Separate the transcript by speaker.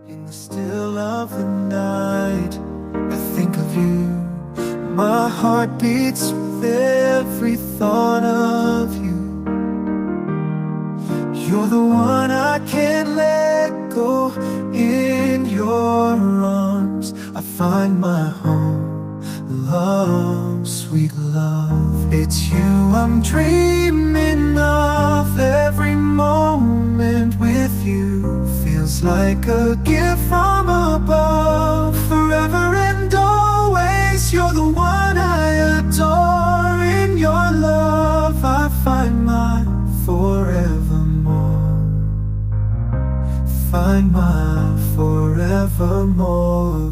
Speaker 1: In the still of the night, I think of you. My heart beats with every thought of you. You're the one I can't let go. In your arms I find my home. Love, sweet love, it's you I'm dreaming of. Every moment with you feels like a gift from above. Forever and always, you're the one I adore. In your love I find my forevermore. Find my forevermore.